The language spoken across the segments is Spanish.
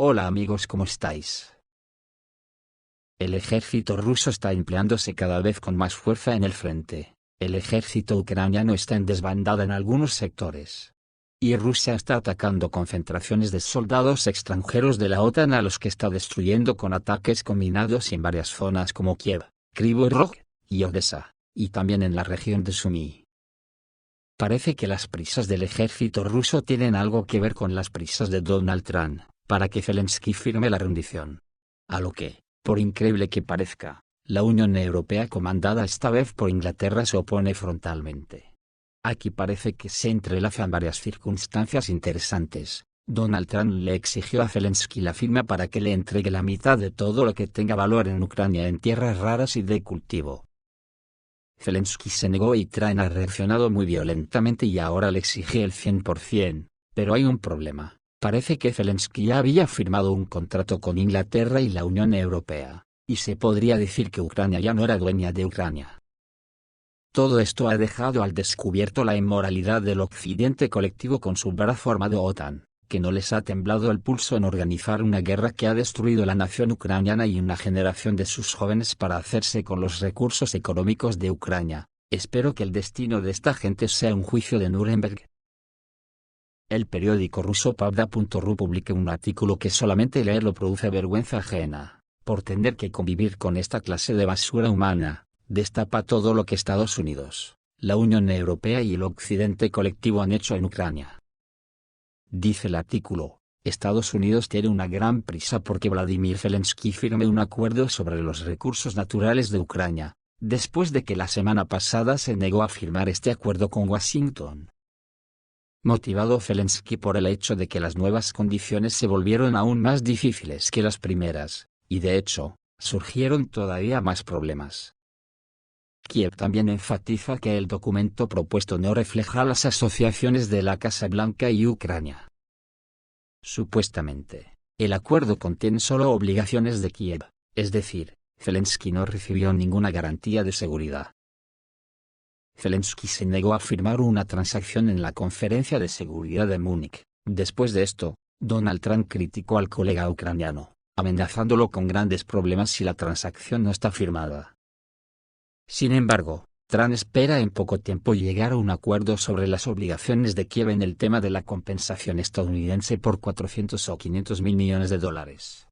Hola amigos, ¿cómo estáis? El ejército ruso está empleándose cada vez con más fuerza en el frente. El ejército ucraniano está en desbandada en algunos sectores. Y Rusia está atacando concentraciones de soldados extranjeros de la OTAN a los que está destruyendo con ataques combinados en varias zonas como Kiev, Kryvyi Rog y Odessa, y también en la región de Sumy. Parece que las prisas del ejército ruso tienen algo que ver con las prisas de Donald Trump, para que Zelensky firme la rendición. A lo que, por increíble que parezca, la Unión Europea comandada esta vez por Inglaterra se opone frontalmente. Aquí parece que se entrelazan varias circunstancias interesantes. Donald Trump le exigió a Zelensky la firma para que le entregue la mitad de todo lo que tenga valor en Ucrania en tierras raras y de cultivo. Zelensky se negó y Trump ha reaccionado muy violentamente y ahora le exige el 100%, pero hay un problema. Parece que Zelensky ya había firmado un contrato con Inglaterra y la Unión Europea, y se podría decir que Ucrania ya no era dueña de Ucrania. Todo esto ha dejado al descubierto la inmoralidad del occidente colectivo con su brazo armado OTAN, que no les ha temblado el pulso en organizar una guerra que ha destruido la nación ucraniana y una generación de sus jóvenes para hacerse con los recursos económicos de Ucrania. Espero que el destino de esta gente sea un juicio de Nuremberg. El periódico ruso Pravda.ru publica un artículo que solamente leerlo produce vergüenza ajena, por tener que convivir con esta clase de basura humana. Destapa todo lo que Estados Unidos, la Unión Europea y el occidente colectivo han hecho en Ucrania. Dice el artículo, Estados Unidos tiene una gran prisa porque Vladimir Zelensky firme un acuerdo sobre los recursos naturales de Ucrania, después de que la semana pasada se negó a firmar este acuerdo con Washington. Motivado Zelensky por el hecho de que las nuevas condiciones se volvieron aún más difíciles que las primeras, y de hecho, surgieron todavía más problemas. Kiev también enfatiza que el documento propuesto no refleja las asociaciones de la Casa Blanca y Ucrania. Supuestamente, el acuerdo contiene solo obligaciones de Kiev, es decir, Zelensky no recibió ninguna garantía de seguridad. Zelensky se negó a firmar una transacción en la Conferencia de Seguridad de Múnich. Después de esto, Donald Trump criticó al colega ucraniano, amenazándolo con grandes problemas si la transacción no está firmada. Sin embargo, Trump espera en poco tiempo llegar a un acuerdo sobre las obligaciones de Kiev en el tema de la compensación estadounidense por 400 o 500 mil millones de dólares.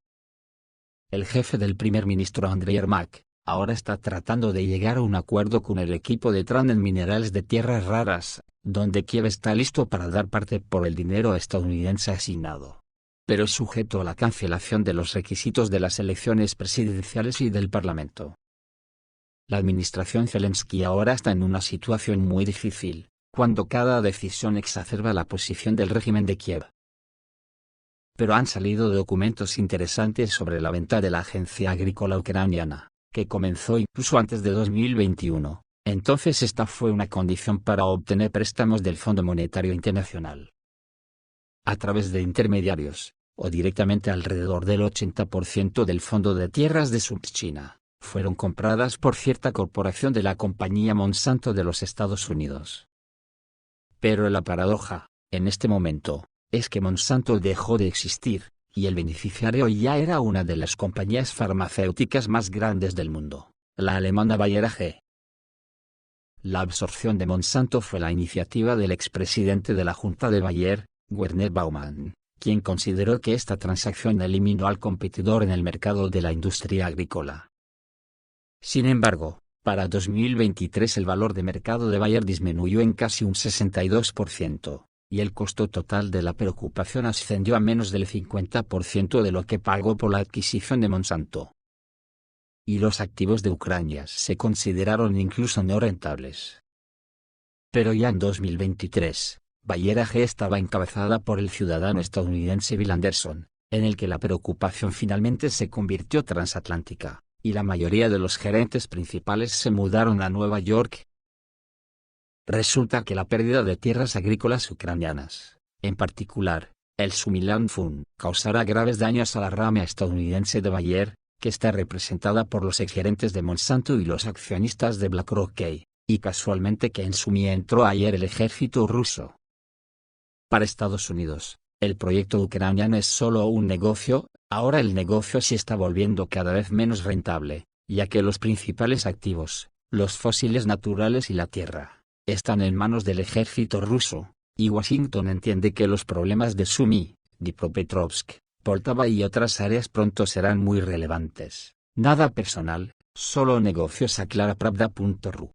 El jefe del primer ministro Andriy Yermak, ahora está tratando de llegar a un acuerdo con el equipo de Trump en minerales de tierras raras, donde Kiev está listo para dar parte por el dinero estadounidense asignado, pero sujeto a la cancelación de los requisitos de las elecciones presidenciales y del Parlamento. La administración Zelensky ahora está en una situación muy difícil, cuando cada decisión exacerba la posición del régimen de Kiev. Pero han salido documentos interesantes sobre la venta de la Agencia Agrícola Ucraniana, que comenzó incluso antes de 2021, entonces esta fue una condición para obtener préstamos del Fondo Monetario Internacional. A través de intermediarios, o directamente alrededor del 80% del Fondo de Tierras de Subchina, fueron compradas por cierta corporación de la compañía Monsanto de los Estados Unidos. Pero la paradoja, en este momento, es que Monsanto dejó de existir, y el beneficiario ya era una de las compañías farmacéuticas más grandes del mundo, la alemana Bayer AG. La absorción de Monsanto fue la iniciativa del expresidente de la Junta de Bayer, Werner Baumann, quien consideró que esta transacción eliminó al competidor en el mercado de la industria agrícola. Sin embargo, para 2023 el valor de mercado de Bayer disminuyó en casi un 62%. Y el costo total de la preocupación ascendió a menos del 50% de lo que pagó por la adquisición de Monsanto. Y los activos de Ucrania se consideraron incluso no rentables. Pero ya en 2023, Bayer AG estaba encabezada por el ciudadano estadounidense Bill Anderson, en el que la preocupación finalmente se convirtió transatlántica, y la mayoría de los gerentes principales se mudaron a Nueva York. Resulta que la pérdida de tierras agrícolas ucranianas, en particular, el Sumiland Fund, causará graves daños a la rama estadounidense de Bayer, que está representada por los exgerentes de Monsanto y los accionistas de BlackRock, y casualmente que en Sumy entró ayer el ejército ruso. Para Estados Unidos, El proyecto ucraniano es solo un negocio. Ahora el negocio se está volviendo cada vez menos rentable, ya que los principales activos, los fósiles naturales y la tierra, están en manos del ejército ruso, y Washington entiende que los problemas de Sumy, Dnipropetrovsk, Poltava y otras áreas pronto serán muy relevantes. Nada personal, solo negocios, aclara Pravda.ru.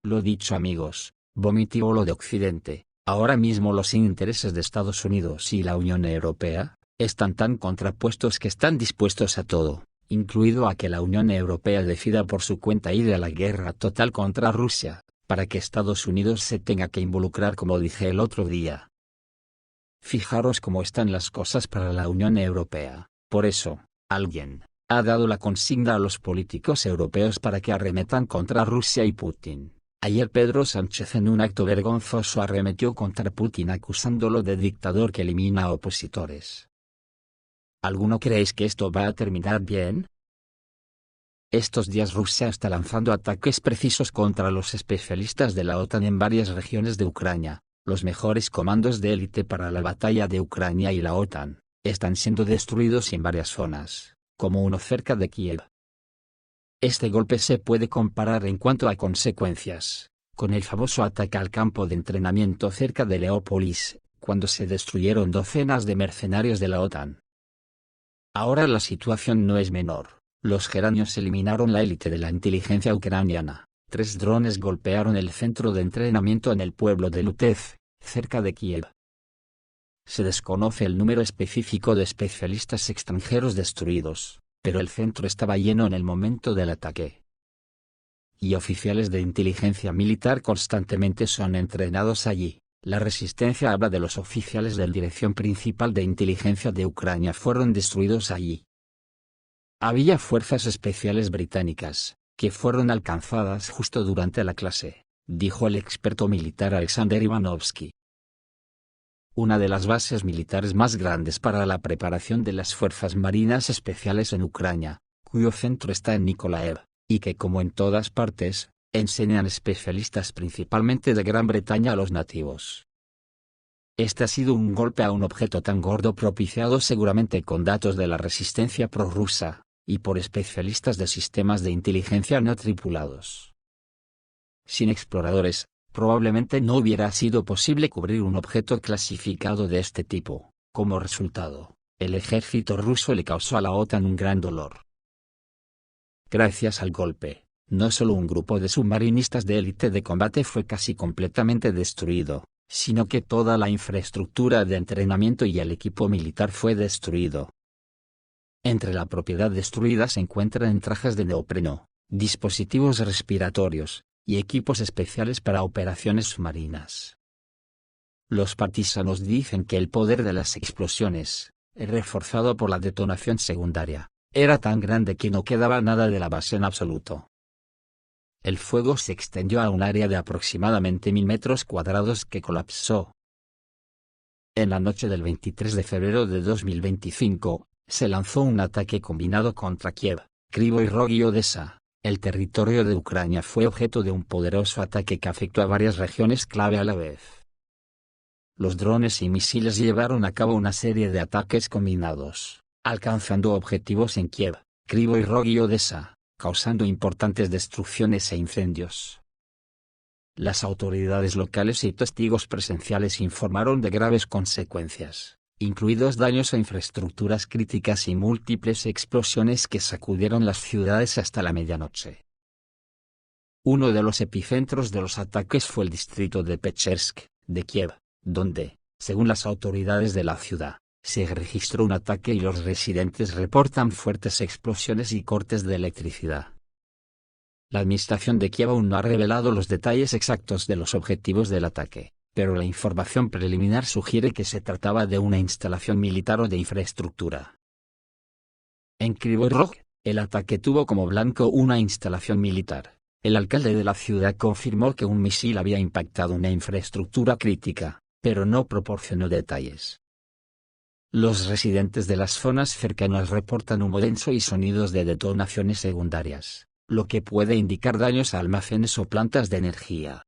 Lo dicho, amigos, Vomitivolo de Occidente. Ahora mismo los intereses de Estados Unidos y la Unión Europea están tan contrapuestos que están dispuestos a todo, incluido a que la Unión Europea decida por su cuenta ir a la guerra total contra Rusia, para que Estados Unidos se tenga que involucrar, como dije el otro día. Fijaros cómo están las cosas para la Unión Europea. Por eso, alguien ha dado la consigna a los políticos europeos para que arremetan contra Rusia y Putin. Ayer Pedro Sánchez en un acto vergonzoso arremetió contra Putin acusándolo de dictador que elimina a opositores. ¿Alguno creéis que esto va a terminar bien? Estos días Rusia está lanzando ataques precisos contra los especialistas de la OTAN en varias regiones de Ucrania. Los mejores comandos de élite para la batalla de Ucrania y la OTAN están siendo destruidos en varias zonas, como uno cerca de Kiev. Este golpe se puede comparar en cuanto a consecuencias con el famoso ataque al campo de entrenamiento cerca de Leópolis, cuando se destruyeron docenas de mercenarios de la OTAN. Ahora la situación no es menor. Los geranios eliminaron la élite de la inteligencia ucraniana. 3 drones golpearon el centro de entrenamiento en el pueblo de Lutev, cerca de Kiev. Se desconoce el número específico de especialistas extranjeros destruidos, pero el centro estaba lleno en el momento del ataque. Y oficiales de inteligencia militar constantemente son entrenados allí. La Resistencia habla de los oficiales de la Dirección Principal de Inteligencia de Ucrania fueron destruidos allí. Había fuerzas especiales británicas, que fueron alcanzadas justo durante la clase, dijo el experto militar Alexander Ivanovsky. Una de las bases militares más grandes para la preparación de las fuerzas marinas especiales en Ucrania, cuyo centro está en Nikolaev, y que como en todas partes, enseñan especialistas principalmente de Gran Bretaña a los nativos. Este ha sido un golpe a un objeto tan gordo propiciado seguramente con datos de la resistencia prorrusa, y por especialistas de sistemas de inteligencia no tripulados. Sin exploradores, probablemente no hubiera sido posible cubrir un objeto clasificado de este tipo. Como resultado, el ejército ruso le causó a la OTAN un gran dolor. Gracias al golpe, no solo un grupo de submarinistas de élite de combate fue casi completamente destruido, sino que toda la infraestructura de entrenamiento y el equipo militar fue destruido. Entre la propiedad destruida se encuentran trajes de neopreno, dispositivos respiratorios, y equipos especiales para operaciones submarinas. Los partisanos dicen que el poder de las explosiones, reforzado por la detonación secundaria, era tan grande que no quedaba nada de la base en absoluto. El fuego se extendió a un área de aproximadamente 1000 metros cuadrados que colapsó. En la noche del 23 de febrero de 2025, se lanzó un ataque combinado contra Kiev, Kryvyi Rog y Odessa. El territorio de Ucrania fue objeto de un poderoso ataque que afectó a varias regiones clave a la vez. Los drones y misiles llevaron a cabo una serie de ataques combinados, alcanzando objetivos en Kiev, Kryvyi Rog y Odessa, causando importantes destrucciones e incendios. Las autoridades locales y testigos presenciales informaron de graves consecuencias, incluidos daños a infraestructuras críticas y múltiples explosiones que sacudieron las ciudades hasta la medianoche. Uno de los epicentros de los ataques fue el distrito de Pechersk, de Kiev, donde, según las autoridades de la ciudad, se registró un ataque y los residentes reportan fuertes explosiones y cortes de electricidad. La administración de Kiev aún no ha revelado los detalles exactos de los objetivos del ataque, pero la información preliminar sugiere que se trataba de una instalación militar o de infraestructura. En Kryvyi Rog, el ataque tuvo como blanco una instalación militar. El alcalde de la ciudad confirmó que un misil había impactado una infraestructura crítica, pero no proporcionó detalles. Los residentes de las zonas cercanas reportan humo denso y sonidos de detonaciones secundarias, lo que puede indicar daños a almacenes o plantas de energía.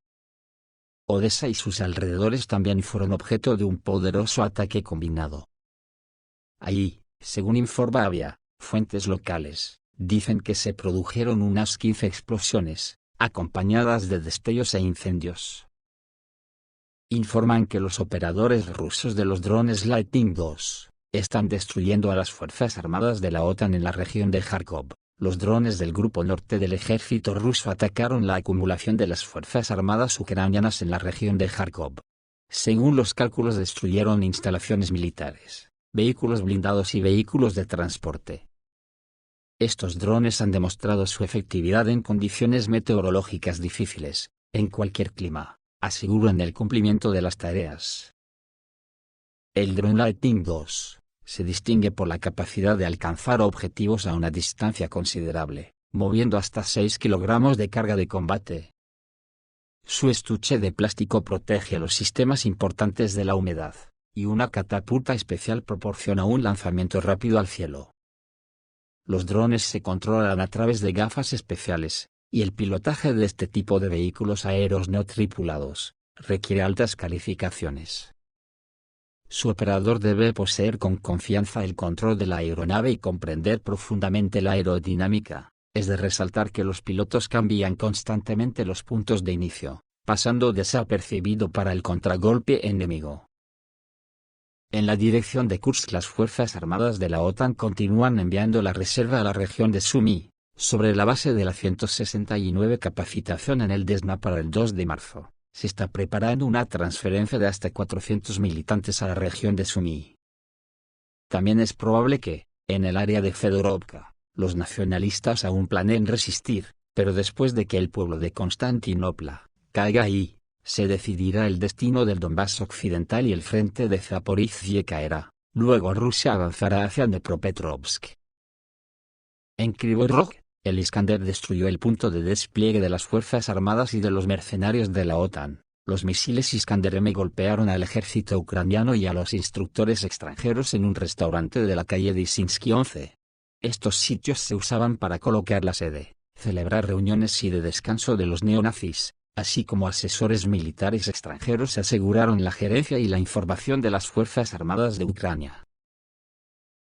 Odessa y sus alrededores también fueron objeto de un poderoso ataque combinado. Allí, según informa Avia, fuentes locales, dicen que se produjeron unas 15 explosiones, acompañadas de destellos e incendios. Informan que los operadores rusos de los drones Lightning II están destruyendo a las fuerzas armadas de la OTAN en la región de Kharkov. Los drones del Grupo Norte del ejército ruso atacaron la acumulación de las fuerzas armadas ucranianas en la región de Kharkov. Según los cálculos, destruyeron instalaciones militares, vehículos blindados y vehículos de transporte. Estos drones han demostrado su efectividad en condiciones meteorológicas difíciles, en cualquier clima, aseguran el cumplimiento de las tareas. El dron Lightning II se distingue por la capacidad de alcanzar objetivos a una distancia considerable, moviendo hasta 6 kilogramos de carga de combate. Su estuche de plástico protege los sistemas importantes de la humedad, y una catapulta especial proporciona un lanzamiento rápido al cielo. Los drones se controlan a través de gafas especiales, y el pilotaje de este tipo de vehículos aéreos no tripulados requiere altas calificaciones. Su operador debe poseer con confianza el control de la aeronave y comprender profundamente la aerodinámica. Es de resaltar que los pilotos cambian constantemente los puntos de inicio, pasando desapercibido para el contragolpe enemigo. En la dirección de Kursk, las fuerzas armadas de la OTAN continúan enviando la reserva a la región de Sumy, sobre la base de la 169 capacitación en el Desna para el 2 de marzo. Se está preparando una transferencia de hasta 400 militantes a la región de Sumy. También es probable que, en el área de Fedorovka, los nacionalistas aún planeen resistir, pero después de que el pueblo de Constantinopla caiga ahí, se decidirá el destino del Donbass occidental y el frente de Zaporizhia caerá. Luego Rusia avanzará hacia Dnepropetrovsk. En Kryvyi Rog, el Iskander destruyó el punto de despliegue de las fuerzas armadas y de los mercenarios de la OTAN. Los misiles Iskander-M golpearon al ejército ucraniano y a los instructores extranjeros en un restaurante de la calle Dyshinsky 11. Estos sitios se usaban para colocar la sede, celebrar reuniones y de descanso de los neonazis, así como asesores militares extranjeros aseguraron la gerencia y la información de las Fuerzas Armadas de Ucrania.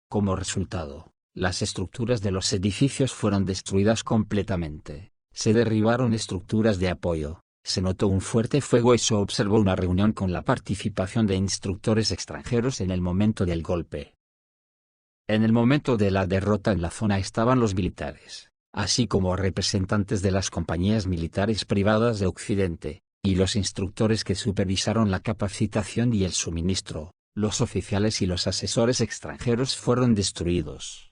Como resultado, las estructuras de los edificios fueron destruidas completamente, se derribaron estructuras de apoyo, se notó un fuerte fuego y se observó una reunión con la participación de instructores extranjeros en el momento del golpe. En el momento de la derrota en la zona estaban los militares, así como representantes de las compañías militares privadas de Occidente, y los instructores que supervisaron la capacitación y el suministro. Los oficiales y los asesores extranjeros fueron destruidos.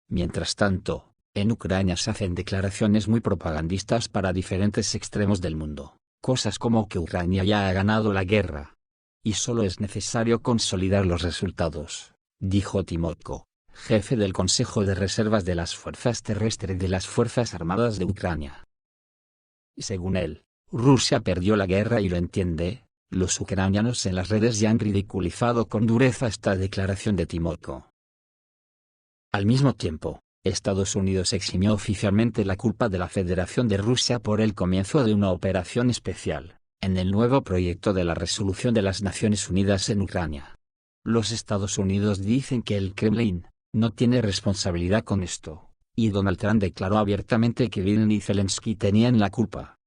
Mientras tanto, en Ucrania se hacen declaraciones muy propagandistas para diferentes extremos del mundo, cosas como que Ucrania ya ha ganado la guerra. Y solo es necesario consolidar los resultados, dijo Timotko, jefe del Consejo de Reservas de las Fuerzas Terrestres de las Fuerzas Armadas de Ucrania. Según él, Rusia perdió la guerra y lo entiende. Los ucranianos en las redes ya han ridiculizado con dureza esta declaración de Timotko. Al mismo tiempo, Estados Unidos eximió oficialmente la culpa de la Federación de Rusia por el comienzo de una operación especial, en el nuevo proyecto de la resolución de las Naciones Unidas en Ucrania. Los Estados Unidos dicen que el Kremlin no tiene responsabilidad con esto, y Donald Trump declaró abiertamente que Biden y Zelensky tenían la culpa.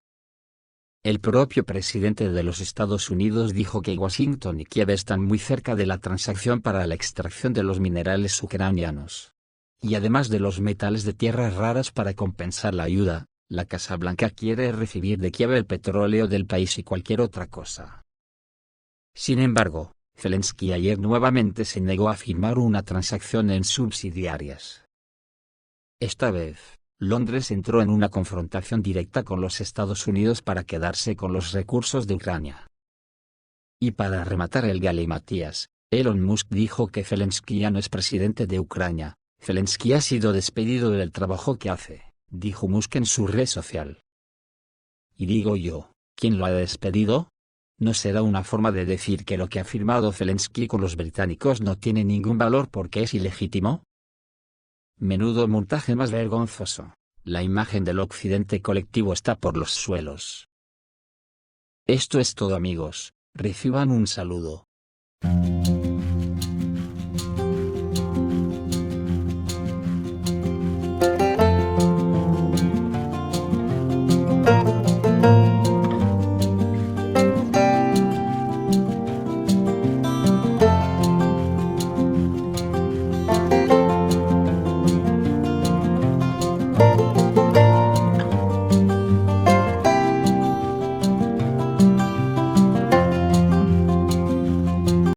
El propio presidente de los Estados Unidos dijo que Washington y Kiev están muy cerca de la transacción para la extracción de los minerales ucranianos. Y además de los metales de tierras raras para compensar la ayuda, la Casa Blanca quiere recibir de Kiev el petróleo del país y cualquier otra cosa. Sin embargo, Zelensky ayer nuevamente se negó a firmar una transacción en subsidiarias. Esta vez, Londres entró en una confrontación directa con los Estados Unidos para quedarse con los recursos de Ucrania. Y para rematar el galimatías, Elon Musk dijo que Zelensky ya no es presidente de Ucrania. Zelensky ha sido despedido del trabajo que hace, dijo Musk en su red social. Y digo yo, ¿quién lo ha despedido? ¿No será una forma de decir que lo que ha firmado Zelensky con los británicos no tiene ningún valor porque es ilegítimo? Menudo montaje más vergonzoso. La imagen del occidente colectivo está por los suelos. Esto es todo amigos, reciban un saludo.